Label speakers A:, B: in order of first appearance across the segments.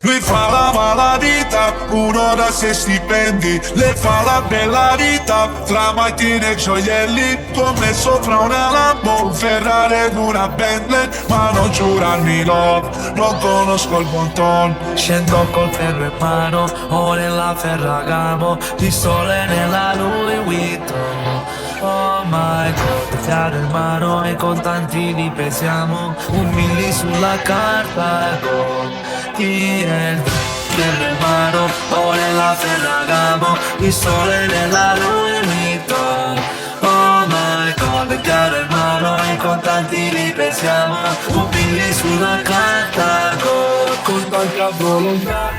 A: Lui fa la malavita, un'ora se stipendi. Le fa la bella vita, tra macchine e gioielli. Come sopra una Lambo, un Ferrari ed una Bentley. Ma non giurarmi love, non conosco il buon ton.
B: Scendo col ferro in mano, o nella Ferragamo, pistole nella Louis Vuitton. Oh my god, chiaro in mano e contanti li pesiamo, 1 milli sulla carta, go. Chi è il ferro in mano, o nella Ferragamo, pistole nella Louis Vuitton. Oh my god, chiaro in mano e contanti li pesiamo, 1 milli sulla carta, go.
C: Contanti a volontà,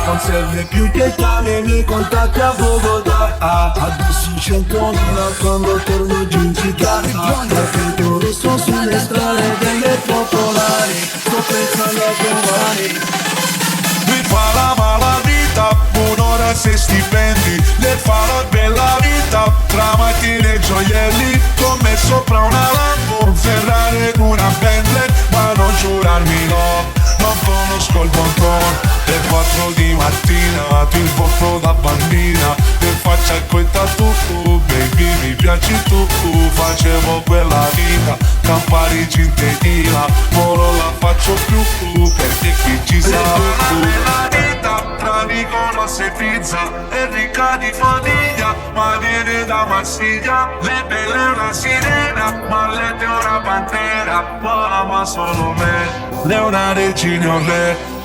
C: non serve più che chiamami, contatti a Bogotà. Adesso 100.000 quando torno giù in città. Perché loro sto sulle strade delle popolari, sto pensando a domani.
A: Lui fa la malavita, un'ora se stipendi. Le fa la bella vita, tra macchine e gioielli. Come sopra una Lambo, un Ferrari ed una Bentley. Ma non giurarmi no, non conosco il buon ton. Le 4 di mattina, tu il volto da bambina. Te faccia coi tatu, baby mi piaci tu. Facevo quella vita, Campari in tequila. Ora la faccio più, perché chi ci sa la vita, tra Mykonos e Pizza, è ricca di famiglia, ma viene da Marsiglia. Le belle è una sirena, ma lei è una pantera. Ma ama solo me, lei è una regina o re.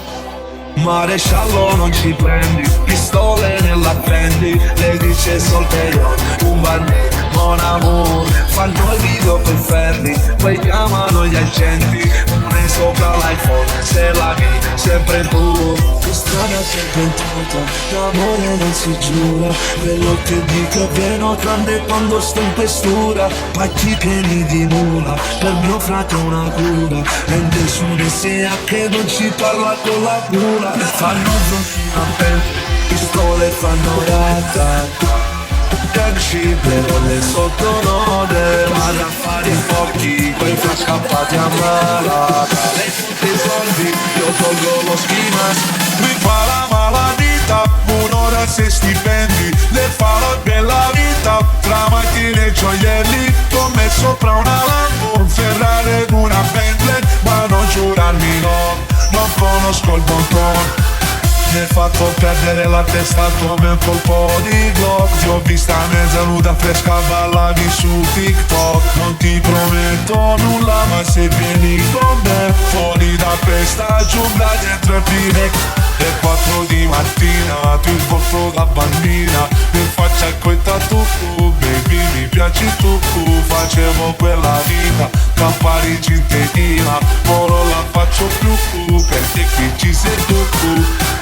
B: Maresciallo non ci prendi, pistole nella Fendi, le dice solterio, un bandit, mon amour. Fanno il video coi ferri, poi chiamano gli agenti, une sopra l'iPhone, se la vi, sempre tu.
C: Che strada sempre entrata, l'amore non si giura. Quello che dico è vero tranne quando sto in questura. Pacchi pieni di mula, per mio frate una cura. E nessuno sia che non ci parla con la cura. Fanno zonzina a pelle, pistole fanno rata. Taxi però le sottonode, vado a fare i fuochi, poi fra scappati a malata. Lei tutti i soldi, io tolgo lo schimas.
A: Lui fa la malavita, un'ora se stipendi. Le fa la bella vita, tra macchine e gioielli. Come sopra una Lambo, un Ferrari ed una Bentley. Ma non giurarmi no, non conosco il buon ton. Mi hai fatto perdere la testa come un colpo di Glock. Ti ho vista mezza nuda fresca, ballavi su TikTok. Non ti prometto nulla, ma se vieni con me, fuori da questa giungla dentro il Pirec. Le 4 di mattina, tu il volto da bambina. In faccia coi tatu, baby mi piaci tu. Facevo quella vita, Campari in tequila. Ora la faccio più, perché qui ci sei tu.